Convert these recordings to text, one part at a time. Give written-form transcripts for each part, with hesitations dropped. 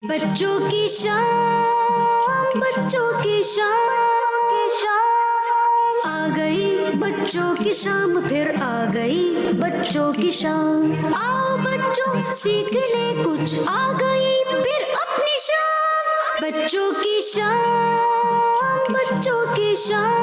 بچوں کی شام، بچوں کی شام آ گئی، بچوں کی شام پھر آ گئی بچوں کی شام۔ آؤ بچوں سیکھنے کچھ آ گئی پھر اپنی شام۔ بچوں کی شام، بچوں کی شام۔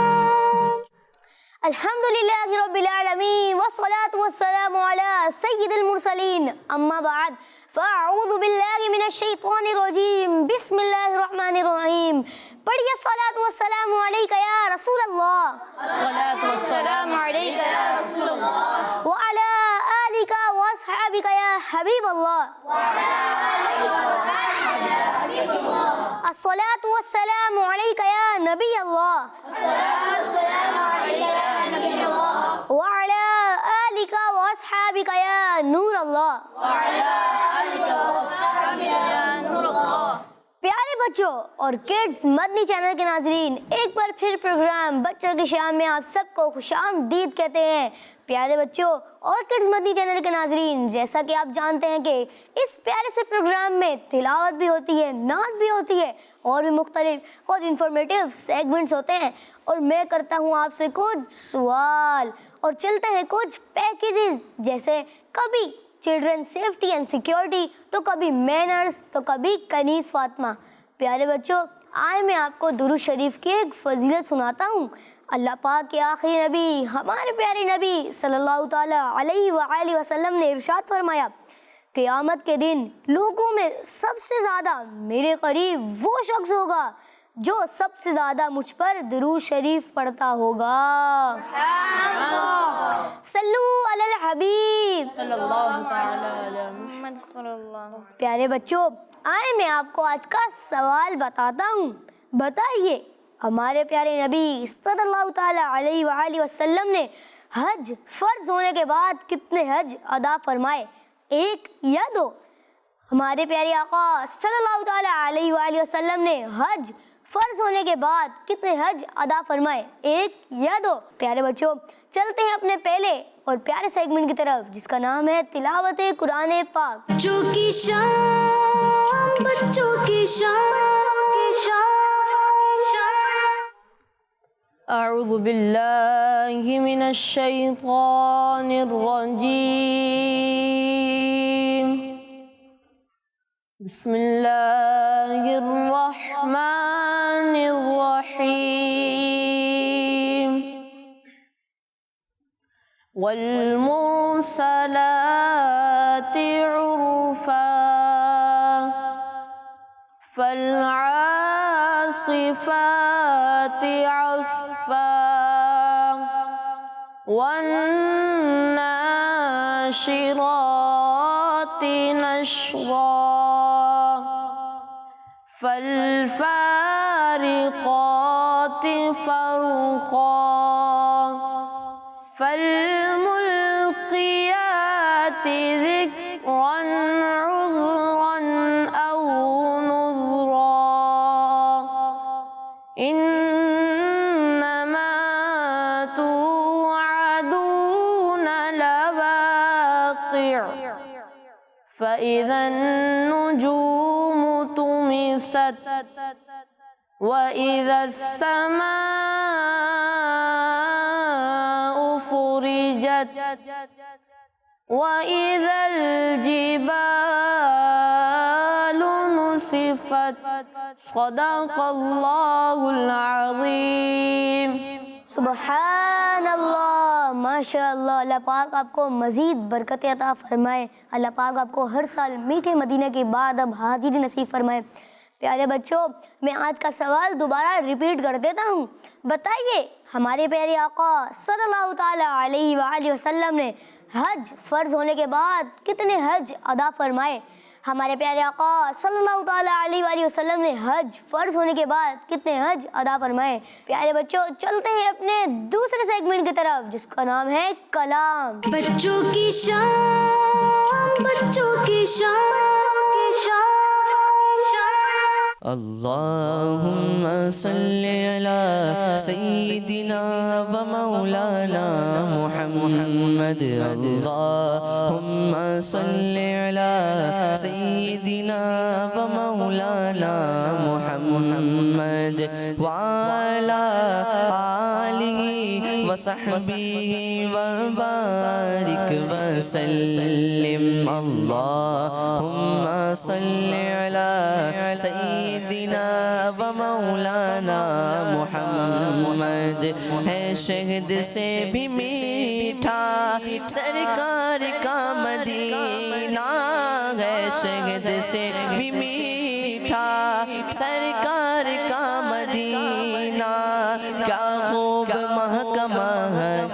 الحمدللہ رب العالمین والصلاة والسلام علی سید المرسلین، اما بعد فاعوذ باللہ من الشیطان الرجیم، بسم اللہ الرحمن الرحیم۔ پڑھیے الصلاة والسلام علیکہ یا رسول اللہ، الصلاة والسلام علیکہ یا رسول اللہ، وعلی آلکہ واصحابکہ یا حبیب اللہ، الصلاة والسلام علیکہ یا نبی اللہ، وعلی آلکہ واصحابکہ یا نور اللہ۔ پیارے بچوں اور کڈز مدنی چینل کے ناظرین، ایک بار پھر پروگرام بچوں کی شام میں آپ سب کو خوش آمدید کہتے ہیں۔ پیارے بچوں اور کڈز مدنی چینل کے ناظرین، جیسا کہ آپ جانتے ہیں کہ اس پیارے سے پروگرام میں تلاوت بھی ہوتی ہے، نعت بھی ہوتی ہے، اور بھی مختلف اور انفارمیٹیو سیگمنٹس ہوتے ہیں، اور میں کرتا ہوں آپ سے کچھ سوال، اور چلتے ہیں کچھ پیکیجز، جیسے کبھی چلڈرن سیفٹی اینڈ سیکیورٹی، تو کبھی مینرز، تو کبھی کنیز فاطمہ۔ پیارے بچوں، آئے میں آپ کو درود شریف کی ایک فضیلت سناتا ہوں۔ اللہ پاک کے آخری نبی، ہمارے پیارے نبی صلی اللہ تعالیٰ علیہ وآلہ وسلم نے ارشاد فرمایا، قیامت کے دن لوگوں میں سب سے زیادہ میرے قریب وہ شخص ہوگا جو سب سے زیادہ مجھ پر درود شریف پڑھتا ہوگا۔ صلو علی الحبیب صلی اللہ تعالی علی محمد صلی اللہ۔ پیارے بچوں، آئے میں آپ کو آج کا سوال بتاتا ہوں۔ بتائیے، ہمارے پیارے نبی صلی اللہ تعالیٰ علیہ وآلہ وسلم نے حج فرض ہونے کے بعد کتنے حج ادا فرمائے؟ 1 یا 2؟ ہمارے پیارے آقا صلی اللہ تعالیٰ علیہ وآلہ وسلم نے حج فرض ہونے کے بعد کتنے حج ادا فرمائے؟ 1 یا 2؟ پیارے بچوں، چلتے ہیں اپنے پہلے اور پیارے سیگمنٹ کی طرف، جس کا نام ہے تلاوت قرآن پاک۔ بچوں کی شام، بچوں کی شام۔ اعوذ باللہ من الشیطان الرجیم، بسم اللہ الرحمن الرحیم۔ والمرسلات عرفا، فالعاصفات عصفا، والناشرات نشرا، فالفارقات فرقا، فالملقيات ذكرا عذرا أو نذرا، إنما توعدون لواقع، فإذا النجوم طمست، وإذا السماء فرجت، وإذا الجبال نصفت، صدق اللہ العظیم۔ سبحان اللہ، ماشاء اللہ۔ اللہ پاک آپ کو مزید برکت عطا فرمائے، اللہ پاک آپ کو ہر سال میٹھے مدینہ کے بعد اب حاضری نصیب فرمائے۔ پیارے بچوں، میں آج کا سوال دوبارہ ریپیٹ کر دیتا ہوں۔ بتائیے، ہمارے پیارے آقا صلی اللہ تعالیٰ علیہ وآلہ وسلم نے حج فرض ہونے کے بعد کتنے حج ادا فرمائے؟ ہمارے پیارے آقا صلی اللہ تعالیٰ علیہ وآلہ وسلم نے حج فرض ہونے کے بعد کتنے حج ادا فرمائے؟ پیارے بچوں، چلتے ہیں اپنے دوسرے سیگمنٹ کی طرف، جس کا نام ہے کلام۔ بچوں کی شام، بچوں کی شام۔ اللہم صلی علی سیدنا و مولانا محمد، اللہم صلی علی سیدنا و مولانا مولانا محمد وعلى آله وصحبه وبارك وسلم اللهم صل على سيدنا ومولانا محمد ہے شہد سے بھی میٹھا سرکار کا مدینہ ہے شہد سے بھی میٹھا سرکار کا مدینہ کیا خوب محکمہ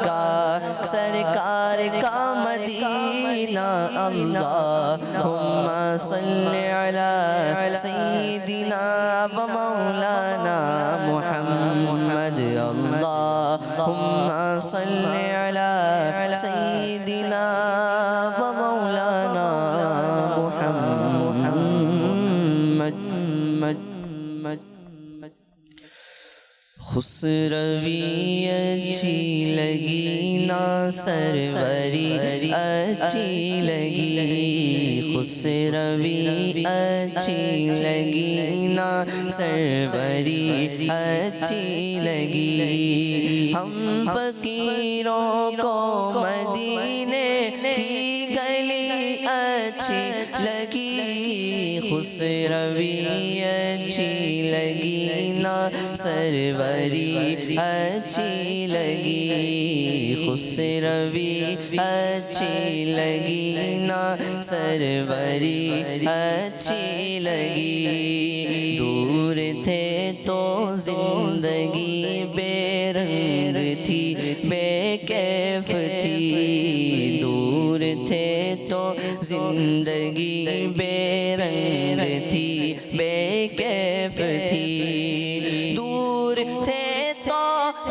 کا سرکار کا مدینہ اللہم صلی علی سیدنا و مولانا محمد اللہم صلی علی سیدنا و مولانا محمد خسروی اچھی لگی نا سروری اچھی لگی خسروی اچھی لگی نا سروری اچھی لگی ہم فقیروں کو مدینے کی گلی اچھی لگی خسروی اچھی لگی نا سروری اچھی لگی خسروی اچھی لگی نا سروری اچھی لگی دور تھے تو زندگی بے رنگ تھی بے کیف تھی دور تھے تو زندگی بے رنگ تھی بے کیف تھی دور تھے تو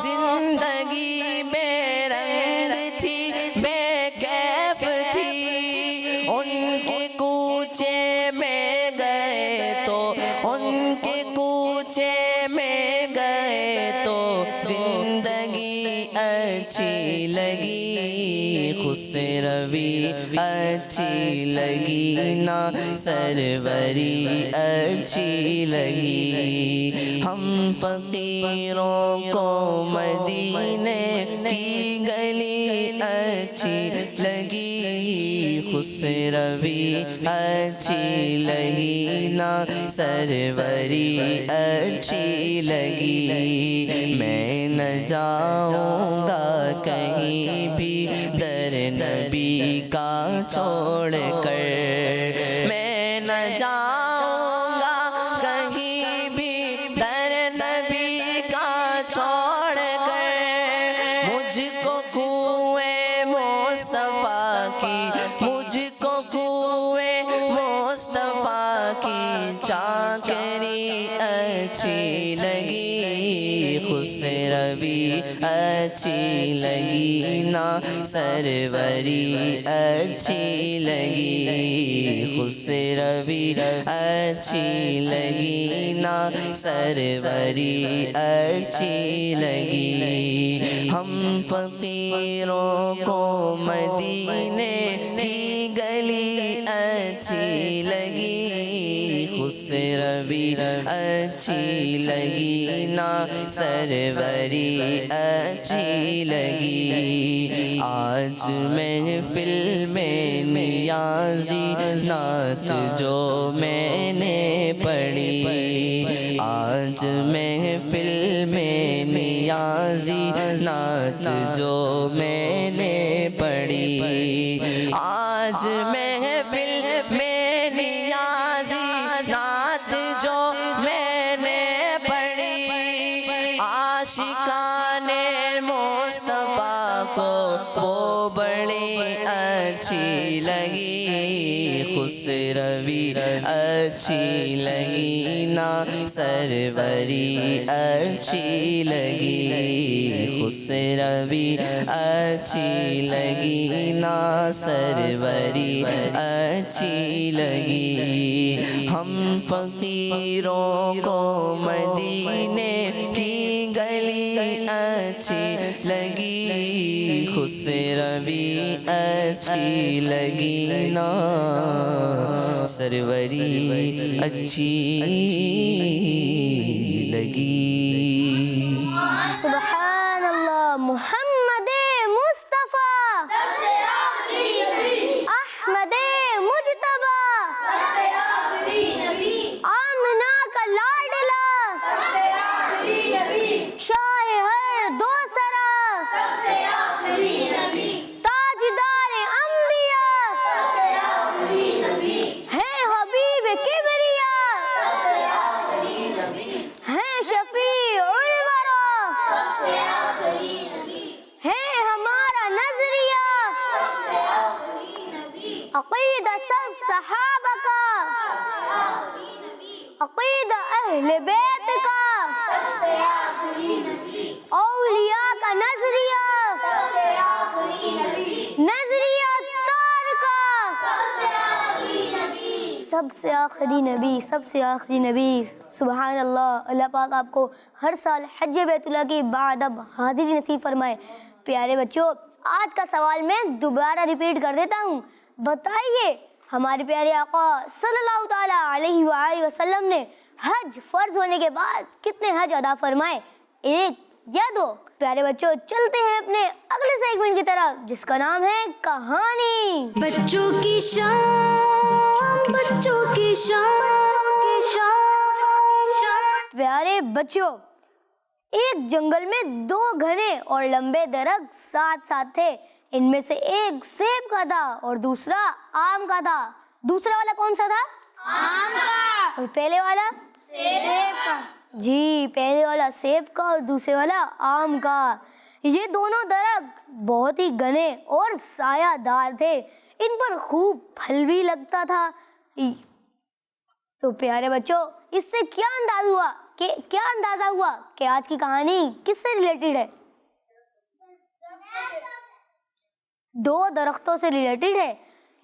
زندگی بے رنگ تھی بے کیف تھی ان کے کوچے میں گئے تو ان کے کوچے میں گئے تو زندگی اچھی لگی خسروی اچھی لگی نا سروری اچھی لگی ہم فقیروں کو مدینے کی گلی اچھی لگی خسروی اچھی لگی نا سروری اچھی لگی میں نہ جاؤں گا کہیں بھی در نبی کا چھوڑ کر میں نہ جاؤں گا کہیں بھی در نبی کا چھوڑ کر مجھ کو کوئے مصطفیٰ کی مجھ کو کوئے مصطفیٰ کی چاکری اچھی لگی خسروی اچھی لگی نا سروری اچھی لگی خسروی اچھی لگی نا سروری اچھی لگی ہم فقیروں کو مدینے کی گلی اچھی لگی خسروی اچھی لگی نا سروری اچھی لگی آج محفل میں نیازی نعت جو میں نے پڑھی آج محفل میں نیازی نعت جو میں نے پڑھی آج محفل میں نیازی نعت جو میں نے پڑھی عاشقان مصطفیٰ کو وہ بڑی اچھی لگی خسروی اچھی لگی نا سروری اچھی لگی خسروی اچھی لگی نا سروری اچھی لگی ہم فقیروں کو مدینے کی گلی اچھی لگی خسروی اچھی لگی نا سروری اچھی لگی. سبحان اللہ. محمد مصطفیٰ احمد مجتبیٰ آمنہ کا لاڈلا شاہ ہر دو سرا تاجدار انبیاء ہے حبیب کبریا ہے شفیع الورا ہے ہمارا نظریہ عقیدہ سب صحابہ کا عقیدہ اہل بیت کا اولیاء کا نظریہ نظریہ تار کا سب سے آخری نبی سب سے آخری نبی. سبحان اللہ. اللہ پاک آپ کو ہر سال حج بیت اللہ کی بعد حاضری نصیب فرمائے. پیارے بچوں آج کا سوال میں دوبارہ ریپیٹ کر دیتا ہوں. بتائیے ہمارے پیارے آقا صلی اللہ تعالیٰ علیہ وآلہ وسلم نے حج فرض ہونے کے بعد کتنے حج ادا فرمائے؟ 1 یا 2؟ پیارے بچوں چلتے ہیں اپنے اگلے سیگمنٹ کی طرف جس کا نام ہے کہانی. بچوں کی شان بچوں کی شان. پیارے بچوں ایک جنگل میں 2 گھنے اور لمبے درخت ساتھ ساتھ تھے. ان میں سے ایک سیب کا تھا اور دوسرا آم کا تھا. دوسرا والا کون سا تھا؟ آم کا. اور پہلے والا؟ سیب کا. جی پہلے والا سیب کا اور دوسرے والا آم کا. یہ دونوں درخت بہت ہی گھنے اور سایہ دار تھے. ان پر خوب پھل بھی لگتا تھا. تو پیارے بچوں اس سے کیا اندازہ ہوا کہ آج کی کہانی کس سے ریلیٹڈ ہے؟ 2 درختوں سے ریلیٹڈ ہے.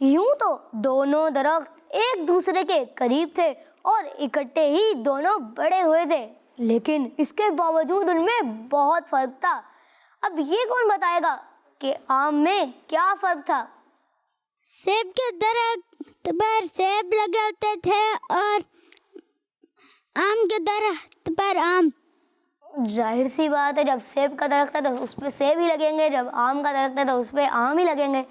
یوں تو دونوں درخت ایک دوسرے کے قریب تھے اور اکٹھے ہی دونوں بڑے ہوئے تھے لیکن اس کے باوجود ان میں بہت فرق تھا. اب یہ کون بتائے گا کہ آم میں کیا فرق تھا؟ سیب کے درخت پر سیب لگے ہوتے تھے اور آم کے درخت پر آم. ظاہر سی بات ہے جب سیب کا درخت ہے تو اس پہ سیب ہی لگیں گے, جب آم کا درخت ہے تو اس پہ آم ہی لگیں گے.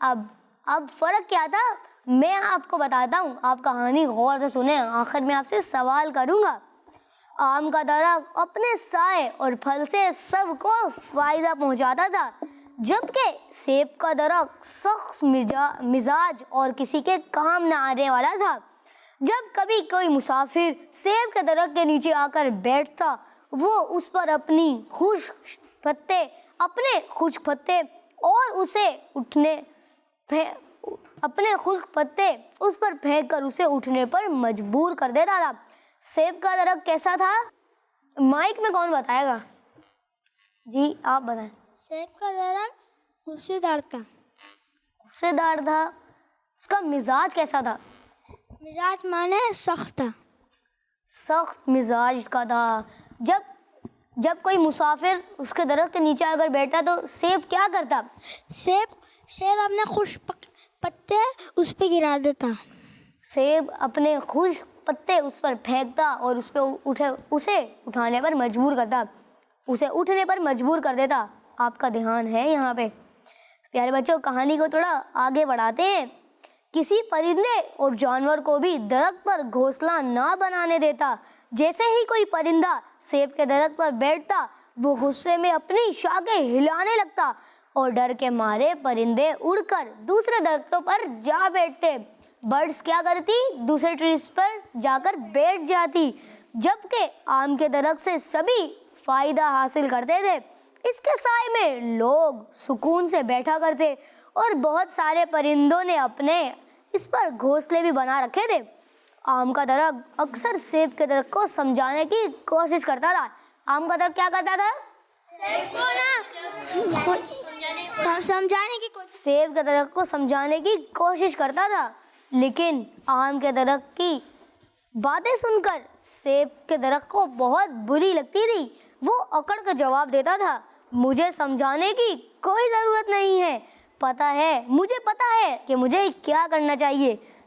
اب فرق کیا تھا میں آپ کو بتاتا ہوں, آپ کہانی غور سے سنیں. آخر میں آپ سے سوال کروں گا. آم کا درخت اپنے سائے اور پھل سے سب کو فائدہ پہنچاتا تھا جبکہ سیب کا درخت سخت مزاج اور کسی کے کام نہ آنے والا تھا. جب کبھی کوئی مسافر سیب کے درخت کے نیچے آ کر بیٹھتا وہ اس پر اپنے خشک پتے اس پر پھینک کر اسے اٹھنے پر مجبور کر دیتا تھا. سیب کا درخت کیسا تھا؟ مائک میں کون بتائے گا؟ جی آپ بتائیں. سیب کا درخت خوشبودار تھا. خوشبودار تھا. اس کا مزاج کیسا تھا؟ مزاج مانے سخت تھا. سخت مزاج کا تھا. جب کوئی مسافر اس کے درخت کے نیچے آ کر بیٹھتا تو سیب کیا کرتا؟ سیب اپنے خشک پتے اس پہ گرا دیتا. سیب اپنے خشک پتے اس پر پھینکتا اور اسے اٹھنے پر مجبور کر دیتا. آپ کا دھیان ہے یہاں پہ؟ پیارے بچوں کہانی کو تھوڑا آگے بڑھاتے ہیں. کسی پرندے اور جانور کو بھی درخت پر گھونسلہ نہ بنانے دیتا. جیسے ہی کوئی پرندہ سیب کے درخت پر بیٹھتا وہ غصے میں اپنی شاخیں ہلانے لگتا اور ڈر کے مارے پرندے اڑ کر دوسرے درختوں پر جا بیٹھتے. برڈز کیا کرتی؟ دوسرے ٹریز پر جا کر بیٹھ جاتی. جبکہ آم کے درخت سے سبھی فائدہ حاصل کرتے تھے. اس کے سائے میں لوگ سکون سے بیٹھا کرتے اور بہت سارے پرندوں نے اپنے اس پر گھونسلے بھی بنا رکھے تھے. آم کا درخت اکثر سیب کے درخت کو سمجھانے کی کوشش کرتا تھا. آم کا درخت کیا کرتا تھا؟ سیب کے درخت کو سمجھانے کی کوشش کرتا تھا. لیکن آم کے درخت کی باتیں سن کر سیب کے درخت کو بہت بری لگتی تھی. وہ اکڑ کر جواب دیتا تھا, مجھے سمجھانے کی کوئی ضرورت نہیں ہے. مجھے پتا ہے کہ مجھے کیا کرنا چاہیے.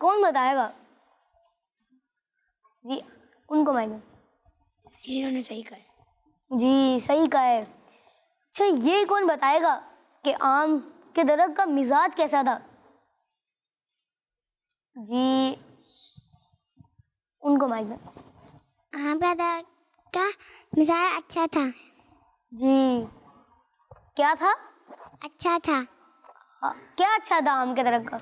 کون بتائے گا؟ جی ان کو مائک. جی انہوں نے صحیح کہا ہے. جی صحیح کہا ہے. اچھا یہ کون بتائے گا کہ آم کے درخت کا مزاج کیسا تھا؟ جی ان کو مائک. آم کا درخت کا مزاج اچھا تھا. جی کیا تھا؟ اچھا تھا. کیا اچھا تھا آم کے درخت کا؟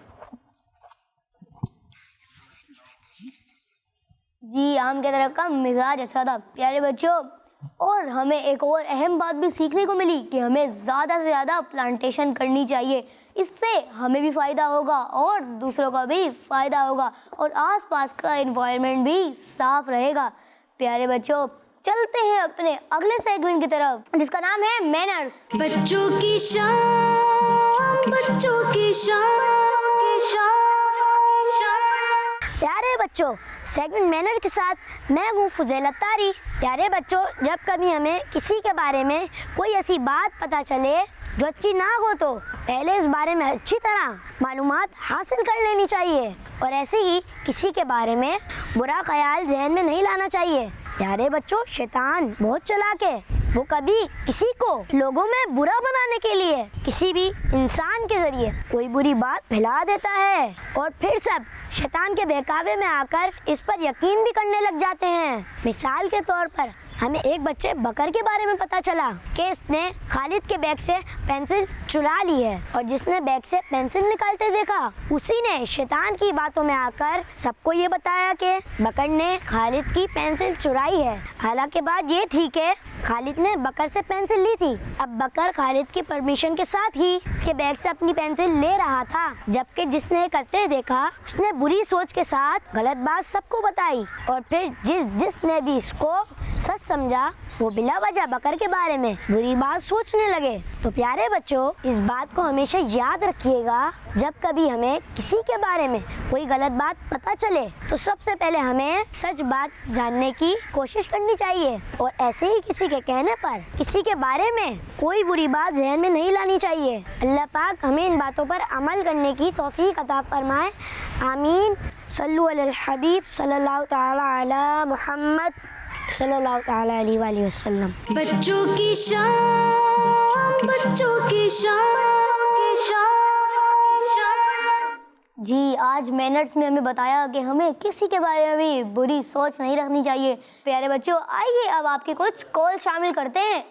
جی آم کے درخت کا مزاج اچھا تھا. پیارے بچوں اور ہمیں ایک اور اہم بات بھی سیکھنے کو ملی کہ ہمیں زیادہ سے زیادہ پلانٹیشن کرنی چاہیے. اس سے ہمیں بھی فائدہ ہوگا اور دوسروں کا بھی فائدہ ہوگا اور آس پاس کا انوائرمنٹ بھی صاف رہے گا. پیارے بچوں چلتے ہیں اپنے اگلے سیگمنٹ کی طرف جس کا نام ہے مینرز. بچوں کی شان، بچوں کی شان. پیارے بچوں سیگمنٹ مینر کے ساتھ میں ہوں فضیل اتاری. پیارے بچوں جب کبھی ہمیں کسی کے بارے میں کوئی ایسی بات پتہ چلے جو اچھی نہ ہو تو پہلے اس بارے میں اچھی طرح معلومات حاصل کر لینی چاہیے اور ایسے ہی کسی کے بارے میں برا خیال ذہن میں نہیں لانا چاہیے. پیارے بچوں شیطان بہت چلاک ہے. وہ کبھی کسی کو لوگوں میں برا بنانے کے لیے کسی بھی انسان کے ذریعے کوئی بری بات پھیلا دیتا ہے اور پھر سب شیطان کے بہکاوے میں آ کر اس پر یقین بھی کرنے لگ جاتے ہیں. مثال کے طور پر ہمیں ایک بچے بکر کے بارے میں پتہ چلا کہ اس نے خالد کے بیگ سے پینسل چرا لی ہے اور جس نے بیگ سے پینسل نکالتے دیکھا اسی نے شیطان کی باتوں میں آ کر سب کو یہ بتایا کہ بکر نے خالد کی پینسل چرائی ہے. حالانکہ بات یہ تھی کہ خالد نے بکر سے پینسل لی تھی. اب بکر خالد کی پرمیشن کے ساتھ ہی اس کے بیگ سے اپنی پینسل لے رہا تھا جبکہ جس نے کرتے دیکھا اس نے بری سوچ کے ساتھ غلط بات سب کو بتائی اور پھر جس نے بھی اس کو سچ سمجھا وہ بلا وجہ بکر کے بارے میں بری بات سوچنے لگے. تو پیارے بچوں اس بات کو ہمیشہ یاد رکھیے گا جب کبھی ہمیں کسی کے بارے میں کوئی غلط بات پتہ چلے تو سب سے پہلے ہمیں سچ بات جاننے کی کوشش کرنی چاہیے اور ایسے ہی کسی کے کہنے پر کسی کے بارے میں کوئی بری بات ذہن میں نہیں لانی چاہیے. اللہ پاک ہمیں ان باتوں پر عمل کرنے کی توفیق عطا فرمائے. آمین. صلو علی الحبیب صلی اللہ تعالی علی محمد صلی اللہ تعالی علیہ وآلہ وسلم. بچوں کی شان، بچوں کی شان. جی آج مینرز میں ہمیں بتایا کہ ہمیں کسی کے بارے میں بھی بری سوچ نہیں رکھنی چاہیے. پیارے بچوں آئیے اب آپ کے کچھ کال شامل کرتے ہیں.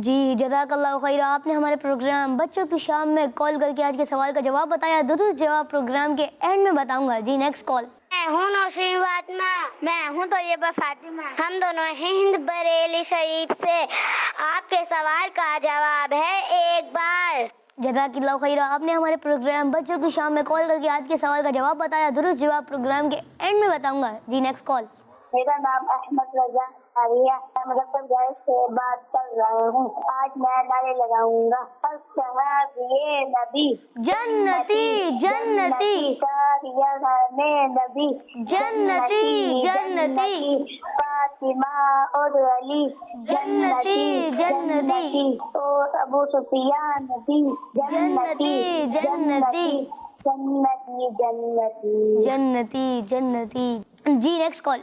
جی جزاک اللہ خیر. آپ نے ہمارے پروگرام بچوں کی شام میں کال کر کے آج کے سوال کا جواب بتایا. درست جواب پروگرام کے اینڈ میں بتاؤں گا. جی نیکسٹ کال. میں ہوں نوشین فاطمہ. میں ہوں طیبہ فاطمہ. ہم دونوں ہند بریلی شریف سے. آپ کے سوال کا جواب ہے ایک بار. جزاک اللہ خیر. آپ نے ہمارے پروگرام بچوں کی شام میں کال کر کے آج کے سوال کا جواب بتایا. درست جواب پروگرام کے اینڈ میں بتاؤں گا. جی نیکسٹ کال. میرا نام احمد رضا عالیہ. میں مظفر گڑھ سے بات کر رہا ہوں. آج میں نعرے لگاؤں گا. صحابی نبی جنتی جنتی نبی جنتی جنتی فاطمہ اور علی جنتی جنتی اور ابو سفیان نبی جنتی جنتی جنتی جنتی جنتی جنتی. جی نیکسٹ کال.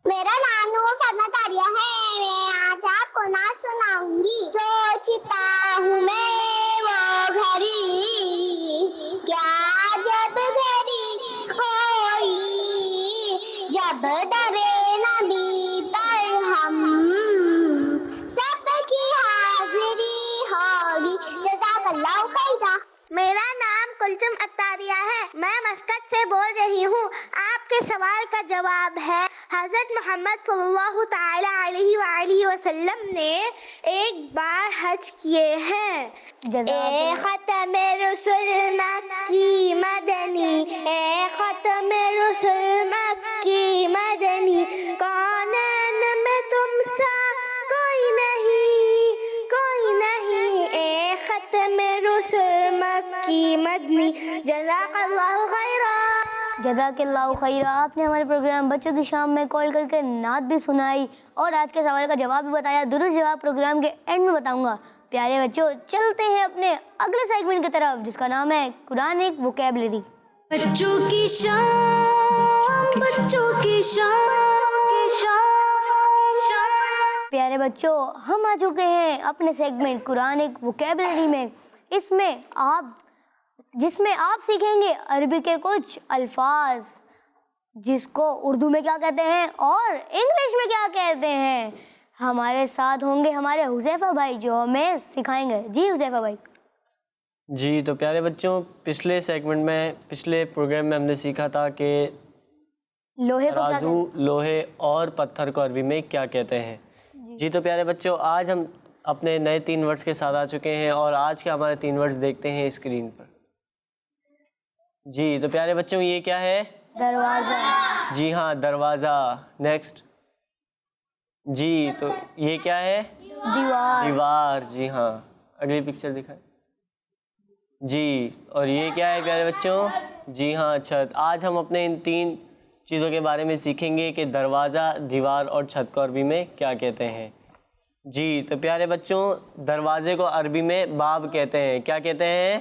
میرا نام نور فاطمہ تاریہ ہے. میں آج آپ کو نعت سناؤں گی. سوچتا ہوں میں وہ گھڑی کیا جب گھڑی ہوئی جب درے نبی پر ہم سب کی حاضری ہوگی. جزاک اللہ خیرا. میرا نام کلثوم اتاریہ ہے. میں مسقط سے بول رہی ہوں. آپ کے سوال کا جواب ہے حضرت محمد صلی اللہ تعالی علیہ وآلہ وسلم نے ایک بار حج کیے ہیں. اے ختم رسول مکی مدنی، اے ختم رسول مکی مدنی، کونین میں تم سا کوئی نہیں کوئی نہیں. اے ختم رسول مکی مدنی. جزاک اللہ خیرا. جزاک اللہ خیرہ. آپ نے ہمارے پروگرام بچوں کی شام میں کال کر کے نعت بھی سنائی اور آج کے سوال کا جواب بھی بتایا. درست جواب پروگرام کے اینڈ میں بتاؤں گا. پیارے بچوں چلتے ہیں اپنے اگلے سیگمنٹ کی طرف جس کا نام ہے قرآنک ووکیبلری. بچوں کی شام بچوں کی شام. پیارے بچوں ہم آ چکے ہیں اپنے سیگمنٹ قرآنک ووکیبلری میں. جس میں آپ سیکھیں گے عربی کے کچھ الفاظ جس کو اردو میں کیا کہتے ہیں اور انگلش میں کیا کہتے ہیں. ہمارے ساتھ ہوں گے ہمارے حذیفہ بھائی جو ہمیں سکھائیں گے. جی حذیفہ بھائی. جی تو پیارے بچوں پچھلے پروگرام میں ہم نے سیکھا تھا کہ لوہے کو کیا ترازو لوہے اور پتھر کو عربی میں کیا کہتے ہیں. جی تو پیارے بچوں آج ہم اپنے نئے 3 ورڈز کے ساتھ آ چکے ہیں اور آج کے ہمارے 3 ورڈز دیکھتے ہیں اسکرین پر. جی تو پیارے بچوں یہ کیا ہے؟ دروازہ. جی ہاں دروازہ. نیکسٹ. جی تو یہ کیا ہے؟ دیوار. جی ہاں اگلی پکچر دکھائیں. جی اور یہ کیا ہے پیارے بچوں؟ جی ہاں چھت. آج ہم اپنے ان 3 چیزوں کے بارے میں سیکھیں گے کہ دروازہ دیوار اور چھت کو عربی میں کیا کہتے ہیں. جی تو پیارے بچوں دروازے کو عربی میں باب کہتے ہیں. کیا کہتے ہیں؟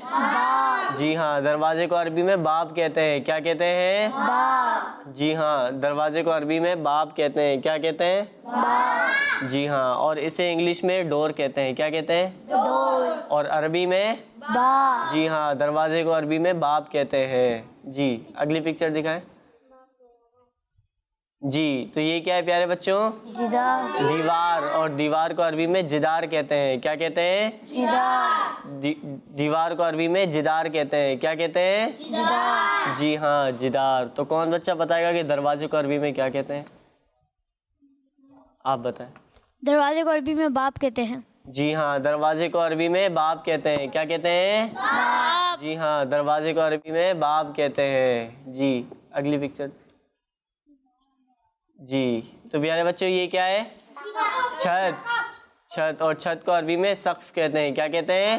جی ہاں دروازے کو عربی میں باب کہتے ہیں. کیا کہتے ہیں؟ جی ہاں دروازے کو عربی میں باب کہتے ہیں. کیا کہتے ہیں؟ جی ہاں اور اسے انگلش میں ڈور کہتے ہیں. کیا کہتے ہیں؟ اور عربی میں جی ہاں دروازے کو عربی میں باب کہتے ہیں. جی اگلی پکچر دکھائیں. جی تو یہ کیا ہے پیارے بچوں؟ دیوار. اور دیوار کو عربی میں جدار کہتے ہیں. کیا کہتے ہیں؟ دیوار کو عربی میں جدار کہتے ہیں. کیا کہتے ہیں؟ جی ہاں جدار. تو کون بچہ بتائے گا کہ دروازے کو عربی میں کیا کہتے ہیں؟ آپ بتائیں. دروازے کو عربی میں باب کہتے ہیں. جی ہاں دروازے کو عربی میں باب کہتے ہیں. کیا کہتے ہیں؟ جی ہاں دروازے کو عربی میں باب کہتے ہیں. جی اگلی پکچر. جی تو پیارے بچوں یہ کیا ہے؟ چھت. اور چھت کو عربی میں سقف کہتے ہیں. کیا کہتے ہیں؟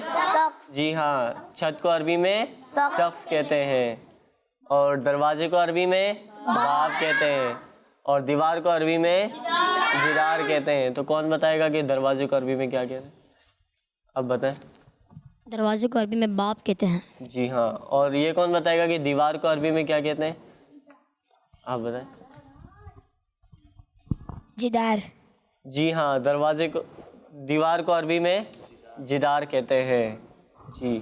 جی ہاں چھت کو عربی میں سقف کہتے ہیں. اور دروازے کو عربی میں باب کہتے ہیں. اور دیوار کو عربی میں جدار کہتے ہیں. تو کون بتائے گا کہ دروازے کو عربی میں کیا کہتے ہیں؟ اب بتائیں. دروازے کو عربی میں باب کہتے ہیں. جی ہاں اور یہ کون بتائے گا کہ دیوار کو عربی میں کیا کہتے ہیں؟ آپ بتائیں. جدار. جی ہاں دیوار کو عربی میں جدار کہتے ہیں. جی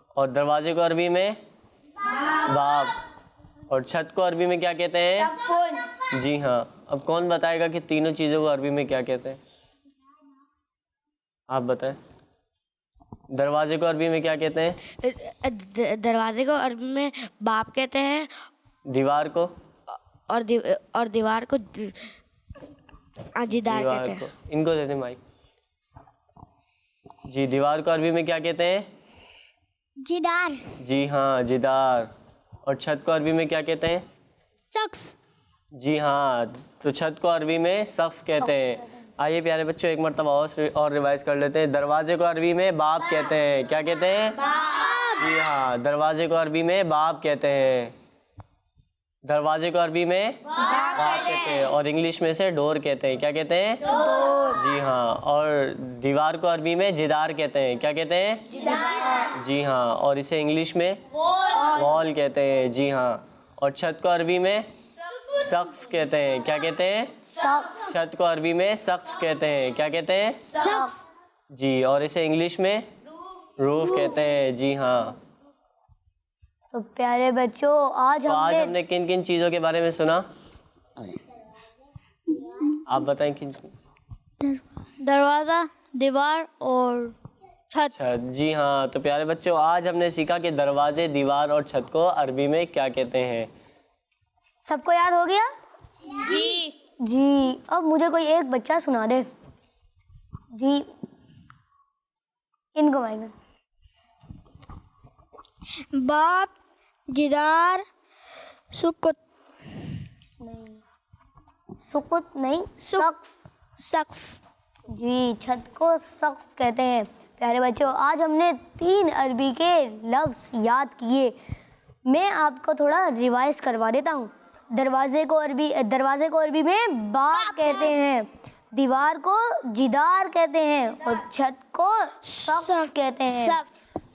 اور دروازے کو عربی میں باب. اور چھت کو عربی میں کیا کہتے ہیں؟ جی ہاں. اب کون بتائے گا کہ تینوں چیزوں کو عربی میں کیا کہتے ہیں؟ آپ بتائیں. دروازے کو عربی میں کیا کہتے ہیں؟ دروازے کو عربی میں باب کہتے ہیں. دیوار کو اور دیوار کو جدار کہتے ہیں. ان کو دیتے مائک. جی دیوار کو عربی میں کیا کہتے ہیں؟ جدار. جی ہاں جدار. اور چھت کو عربی میں کیا کہتے ہیں؟ سقف. جی ہاں تو چھت کو عربی میں سقف کہتے ہیں. آئیے پیارے بچوں ایک مرتبہ اور ریوائز کر لیتے ہیں. دروازے کو عربی میں باب کہتے ہیں. کیا کہتے ہیں؟ جی ہاں دروازے کو عربی میں باب کہتے ہیں. دروازے کو عربی میں باب کہتے ہیں اور انگلش میں سے ڈور کہتے ہیں. کیا کہتے ہیں؟ جی ہاں. اور دیوار کو عربی میں جدار کہتے ہیں. کیا کہتے ہیں؟ جی ہاں اور اسے انگلش میں وال کہتے ہیں. جی ہاں. اور چھت کو عربی میں سقف کہتے ہیں. کیا کہتے ہیں؟ چھت کو عربی میں سقف کہتے ہیں. کیا کہتے ہیں؟ جی اور اسے انگلش میں روف کہتے ہیں. جی ہاں. تو پیارے بچوں آج ہم نے کن کن چیزوں کے بارے میں سنا؟ آپ بتائیں. کن دروازہ دیوار اور چھت. جی ہاں تو پیارے بچوں آج ہم نے سیکھا کہ دروازے دیوار اور چھت کو عربی میں کیا کہتے ہیں. سب کو یاد ہو گیا؟ جی اب مجھے کوئی ایک بچہ سنا دے. جی ان کو مائک. باب جدار سقف نہیں سقف. جی چھت کو سقف کہتے ہیں. پیارے بچوں آج ہم نے 3 عربی کے لفظ یاد کیے. میں آپ کو تھوڑا ریوائز کروا دیتا ہوں. دروازے کو عربی میں باب کہتے ہیں, دیوار کو جدار کہتے ہیں, اور چھت کو سقف کہتے ہیں.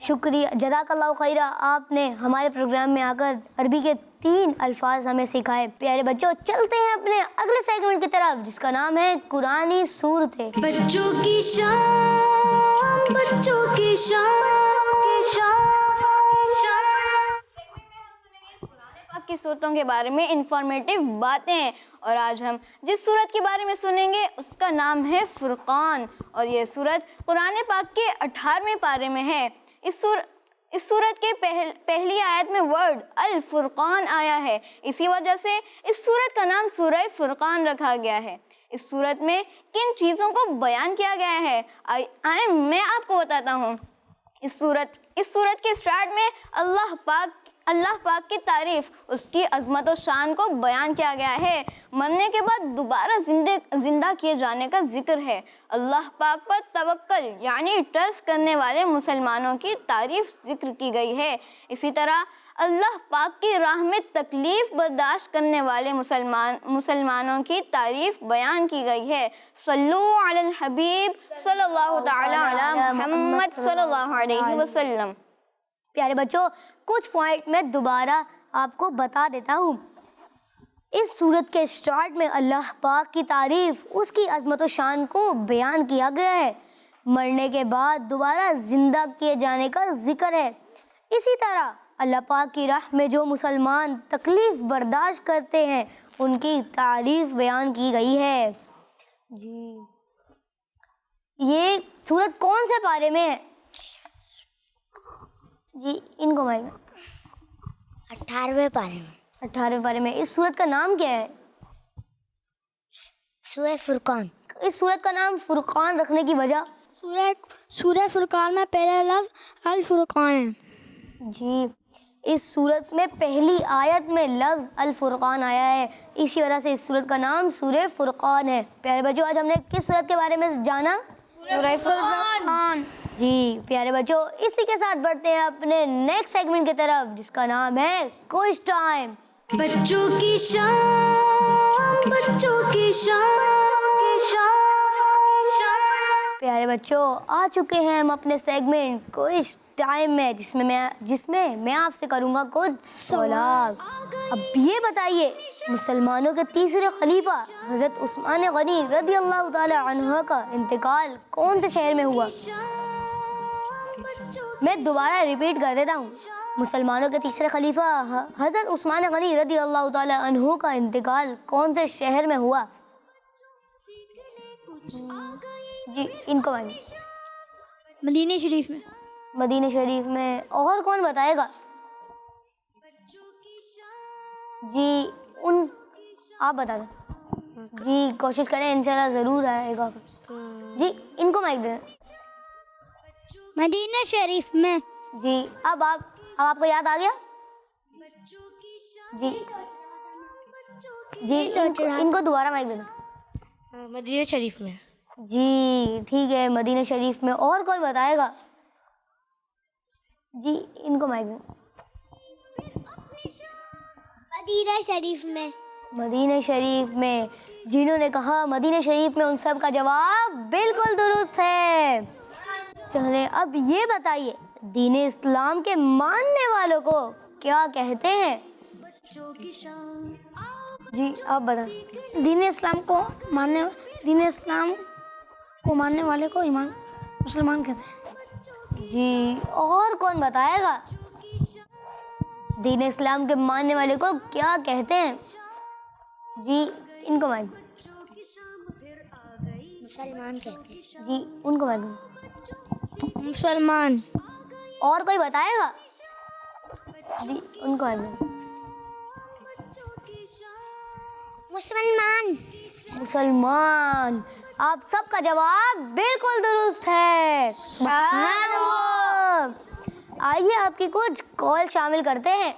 شکریہ, جزاک اللہ خیرہ. آپ نے ہمارے پروگرام میں آ کر عربی کے 3 الفاظ ہمیں سکھائے. پیارے بچوں, چلتے ہیں اپنے اگلے سیگمنٹ کی طرف جس کا نام ہے قرآنی صورتیں. بچوں کی شان, بچوں کی شان. پاک کی صورتوں کے بارے میں انفارمیٹیو باتیں, اور آج ہم جس صورت کے بارے میں سنیں گے اس کا نام ہے فرقان, اور یہ صورت قرآن پاک کے 18ویں پارے میں ہے. اس صورت کے پہلی آیت میں ورڈ الفرقان آیا ہے, اسی وجہ سے اس صورت کا نام سورہ فرقان رکھا گیا ہے. اس صورت میں کن چیزوں کو بیان کیا گیا ہے میں آپ کو بتاتا ہوں. اس صورت کے سٹارٹ میں اللہ پاک کی تعریف, اس کی عظمت و شان کو بیان کیا گیا ہے. مرنے کے بعد دوبارہ زندہ کیے جانے کا ذکر ہے. اللہ پاک پر توکل یعنی ٹرسٹ کرنے والے مسلمانوں کی تعریف ذکر کی گئی ہے. اسی طرح اللہ پاک کی راہ میں تکلیف برداشت کرنے والے مسلمانوں کی تعریف بیان کی گئی ہے. صلو علی الحبیب صلی اللہ تعالی علی محمد صلی اللہ علیہ وسلم. پیارے بچوں, کچھ پوائنٹ میں دوبارہ آپ کو بتا دیتا ہوں. اس صورت کے سٹارٹ میں اللہ پاک کی تعریف, اس کی عظمت و شان کو بیان کیا گیا ہے. مرنے کے بعد دوبارہ زندہ کیے جانے کا ذکر ہے. اسی طرح اللہ پاک کی راہ میں جو مسلمان تکلیف برداشت کرتے ہیں ان کی تعریف بیان کی گئی ہے. جی, یہ صورت کون سے پارے میں ہے؟ جی ان کو مائیں 18ویں پارے میں. 18ویں پارے میں. اس صورت کا نام کیا ہے؟ سورہ فرقان. اس صورت کا نام فرقان رکھنے کی وجہ؟ سورہ فرقان میں پہلا لفظ الفرقان ہے. جی, اس صورت میں پہلی آیت میں لفظ الفرقان آیا ہے, اسی وجہ سے اس صورت کا نام سورہ فرقان ہے. پیارے بچوں, آج ہم نے کس صورت کے بارے میں جانا؟ سورہ فرقان. جی پیارے بچوں, اسی کے ساتھ بڑھتے ہیں اپنے نیکسٹ سیگمنٹ کی طرف جس کا نام ہے کوئز ٹائم. بچوں کی شان, بچوں کی شان. پیارے بچوں, آ چکے ہیں ہم اپنے سیگمنٹ کوئز ٹائم میں جس میں میں آپ سے کروں گا کچھ سوالات. اب یہ بتائیے, مسلمانوں کے تیسرے خلیفہ حضرت عثمان غنی رضی اللہ تعالی عنہ کا انتقال کون سے شہر میں ہوا؟ میں دوبارہ ریپیٹ کر دیتا ہوں. مسلمانوں کے تیسرے خلیفہ حضرت عثمان غنی رضی اللہ تعالی عنہ کا انتقال کون سے شہر میں ہوا؟ جی ان کو مانگیں. مدینہ شریف میں. مدینہ شریف میں. اور کون بتائے گا؟ جی آپ بتا دیں. جی کوشش کریں, انشاءاللہ ضرور آئے گا. جی ان کو مائک دیں. مدینہ شریف میں. جی اب آپ کو یاد آ گیا؟ جی ان کو دوبارہ مائک دینا. مدینہ شریف میں. جی ٹھیک ہے, مدینہ شریف میں. اور کون بتائے گا؟ جی ان کو مائک دینا. مدینہ شریف میں. مدینہ شریف میں. جنہوں نے کہا مدینہ شریف میں, ان سب کا جواب بالکل درست ہے. چلیں اب یہ بتائیے, دین اسلام کے ماننے والوں کو کیا کہتے ہیں؟ جی آپ بتائیں. دین اسلام کو ماننے والے کو ایمان مسلمان کہتے ہیں. جی اور کون بتائے گا؟ دین اسلام کے ماننے والے کو کیا کہتے ہیں؟ جی ان کو مائیں. مسلمان کہتے ہیں. جی ان کو مائیں. مسلمان. اور کوئی بتائے گا؟ جی ان کو مائیں. مسلمان. آپ سب کا جواب بالکل درست ہے. سبحان اللہ. آئیے آپ کی کچھ کال شامل کرتے ہیں.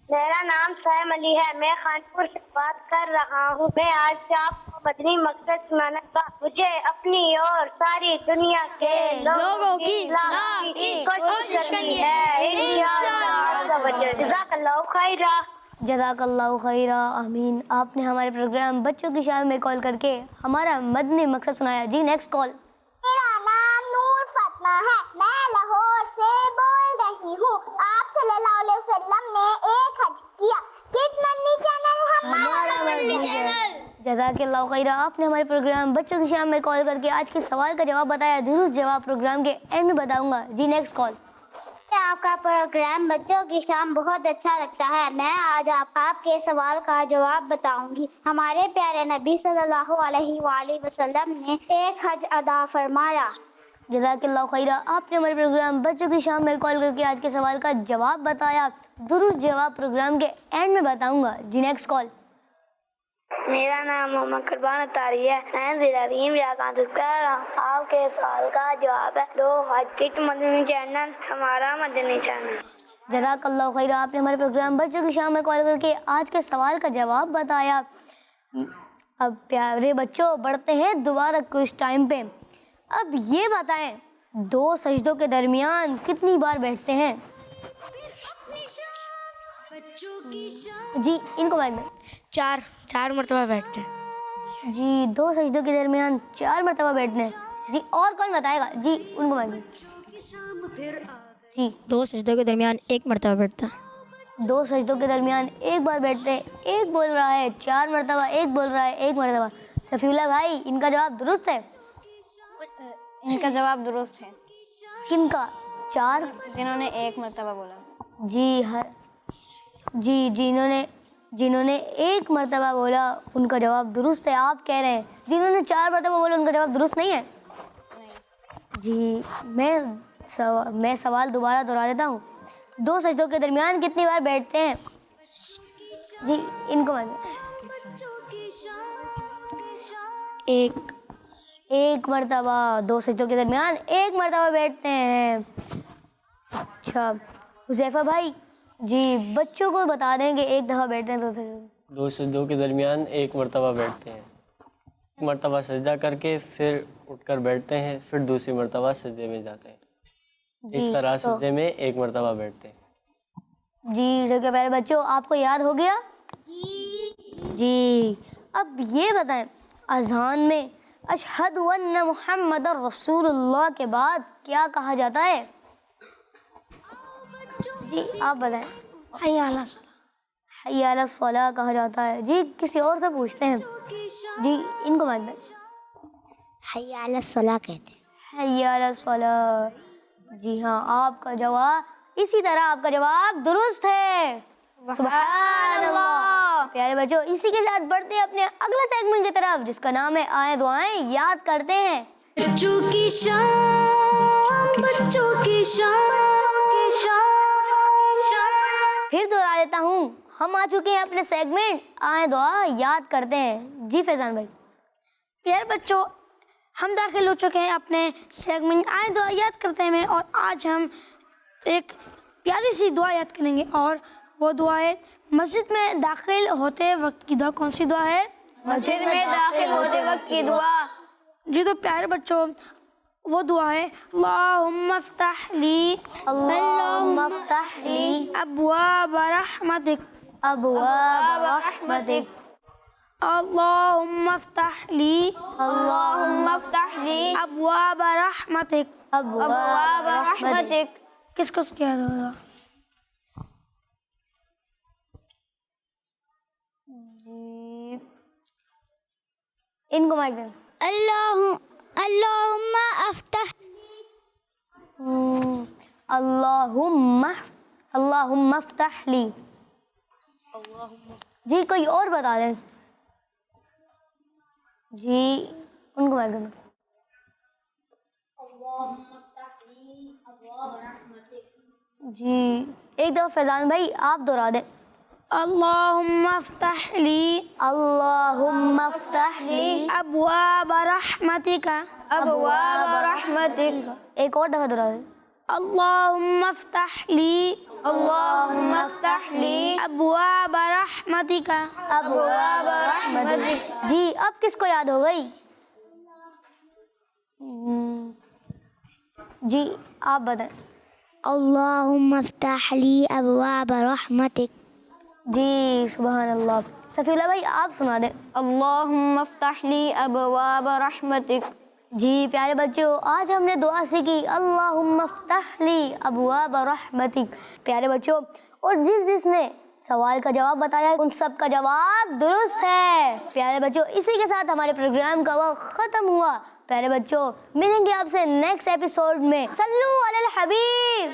میرا نام سیم علی ہے، میں خانپور سے بات کر رہا ہوں۔ میں آج آپ کو مدنی مقصد سنانے کا مجھے اپنی اور ساری دنیا کے لوگوں کی اصلاح کی کوشش کرنی ہے انشاءاللہ۔ جزاک اللہ خیرہ۔ جزاک اللہ خیرہ، آمین۔ آپ نے ہمارے پروگرام بچوں کی شام میں کال کر کے ہمارا مدنی مقصد سنایا۔ جی نیکسٹ کال۔ میرا نام نور فاطمہ ہے، میں لاہور سے بول رہی ہوں۔ آپ صلی اللہ علیہ وسلم نے ایک حج کیا۔ کس مدنی چینل؟ ہمارا مدنی چینل۔ جزاک اللہ خیرہ، آپ نے ہمارے پروگرام بچوں کی شام میں کال کر کے آج کے سوال کا جواب بتایا۔ درست جواب پروگرام کے اینڈ میں بتاؤں گا۔ جی نیکسٹ کال۔ آپ کا پروگرام بچوں کی شام بہت اچھا لگتا ہے۔ میں آج آپ کے سوال کا جواب بتاؤں گی۔ ہمارے پیارے نبی صلی اللہ علیہ وآلہ وسلم نے ایک حج ادا فرمایا۔ جزاک اللہ خیرہ، آپ نے ہمارے پروگرام بچوں کی شام میں کال کر کے آج کے سوال کا جواب بتایا۔ درست جواب پروگرام کے اینڈ میں بتاؤں گا۔ جی نیکسٹ کال۔ میرا نام محمد قربان اتاری ہے، میں ضلع ریم کہاں سے کر رہا ہوں۔ آپ کے سوال کا جواب ہے 2 حج کٹ مدنی چینل، ہمارا مدنی چینل۔ جزاک اللہ خیرہ، آپ نے ہمارے پروگرام بچوں کی شام میں کال کر کے آج کے سوال کا جواب بتایا۔ اب پیارے بچوں بڑھتے ہیں دوبارہ کچھ ٹائم پہ۔ اب یہ بتائیں 2 سجدوں کے درمیان کتنی بار بیٹھتے ہیں؟ جی ان کو بائک میں 4 مرتبہ بیٹھتے ہیں۔ جی 2 سجدوں کے درمیان 4 مرتبہ بیٹھنے ہیں۔ جی اور کون بتائے گا؟ جی ان کو بائک میں جی 2 سجدوں کے درمیان 1 مرتبہ بیٹھتا ہے۔ 2 سجدوں کے درمیان 1 بار بیٹھتے ہیں۔ 1 بول رہا ہے 4 مرتبہ، 1 بول رہا ہے 1 مرتبہ۔ صفی اللہ بھائی ان کا جواب درست ہے؟ ان کا جواب درست ہے۔ کن کا؟ 4 جنہوں نے 1 مرتبہ بولا۔ جی جنہوں نے 1 مرتبہ بولا ان کا جواب درست ہے۔ آپ کہہ رہے ہیں جنہوں نے 4 مرتبہ بولا ان کا جواب درست نہیں ہے؟ جی میں سوال دوبارہ دہرا دیتا ہوں۔ 2 سجدوں کے درمیان کتنی بار بیٹھتے ہیں؟ جی ان کو ایک مرتبہ 2 سجدوں کے درمیان 1 مرتبہ بیٹھتے ہیں۔ اچھا حذیفہ بھائی جی بچوں کو بتا دیں کہ 1 دفعہ بیٹھتے ہیں 2 سجدوں کے درمیان 1 مرتبہ بیٹھتے ہیں۔ 1 مرتبہ سجدہ کر کے پھر اٹھ کر بیٹھتے ہیں، پھر دوسری مرتبہ سجدے میں جاتے ہیں۔ اس طرح سجدے میں 1 مرتبہ بیٹھتے ہیں۔ جی ٹھیک ہے پیارے بچوں، آپ کو یاد ہو گیا؟ جی اب یہ بتائیں اذان میں اشہد ان محمد رسول اللہ کے بعد کیا کہا جاتا ہے؟ جی آپ بتائیں۔ حی علی الصلاۃ۔ حی علی الصلاۃ کہا جاتا ہے۔ جی کسی اور سے پوچھتے ہیں۔ جی ان کو مائک دیں۔ حی علی الصلاۃ کہتے ہیں۔ حی علی الصلاۃ۔ جی ہاں آپ کا جواب اسی طرح آپ کا جواب درست ہے۔ سبحان اللہ۔ پیارے بچوں اسی کے ساتھ بڑھتے ہیں اپنے اگلا سیگمنٹ کی طرف جس کا نام ہے آئیں دعائیں یاد کرتے ہیں۔ بچوں کی شام، بچوں کی شام۔ پھر دوہرا دیتا ہوں، ہم آ چکے ہیں اپنے سیگمنٹ آئیں دعا یاد کرتے ہیں۔ جی فیضان بھائی۔ پیارے بچوں ہم داخل ہو چکے ہیں اپنے سیگمنٹ آئیں دعا یاد کرتے ہیں میں، اور آج ہم ایک پیاری سی دعا یاد کریں گے، اور وہ دعا ہے مسجد میں داخل ہوتے وقت کی دعا۔ کون سی دعا ہے؟ مسجد میں داخل ہوتے وقت کی دعا۔ جی تو پیارے بچوں وہ دعا ہے اللہم افتح لی، اللہم افتح لی ابواب رحمتک، ابواب رحمتک، اللہم افتح لی، اللہم افتح لی ابواب رحمتک، ابواب رحمتک۔ کس کو کیا دعا؟ جی ان کو مائک دیں۔ اللہم افتح اللہم افتح لی۔ جی کوئی اور بتا دیں۔ جی ان کو مائک دیں۔ جی ایک دفعہ فیضان بھائی آپ دوہرا دیں۔ اللہم افتح لی، اللہم افتح لی ابواب رحمتک، ابواب رحمتک۔ ایک اور دفعہ دوہرا دیں۔ اللهم افتح لي اللهم افتح لي ابواب رحمتك ابواب رحمتك. جی اب کس کو یاد ہو گئی؟ جی آپ بتائیں. اللهم افتح لي ابواب رحمتك. جی سبحان اللہ. صفی اللہ بھائی آپ سنا دیں. اللهم افتح لي ابواب رحمتك. جی پیارے بچوں آج ہم نے دعا سیکھی اللہم افتح لی ابواب رحمتک. پیارے بچوں اور جس نے سوال کا جواب بتایا ان سب کا جواب درست ہے. پیارے بچوں اسی کے ساتھ ہمارے پروگرام کا وقت ختم ہوا. پیارے بچوں ملیں گے آپ سے نیکسٹ ایپیسوڈ میں. صلو علی الحبیب.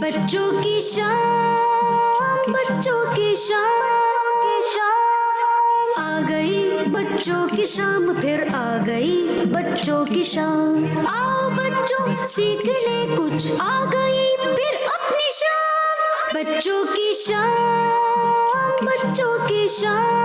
بچوں کی شام بچوں کی شام آ گئی بچوں کی شام پھر آ گئی بچوں کی شام. آؤ بچوں سیکھ لے کچھ آ گئی پھر اپنی شام. بچوں کی شام بچوں کی شام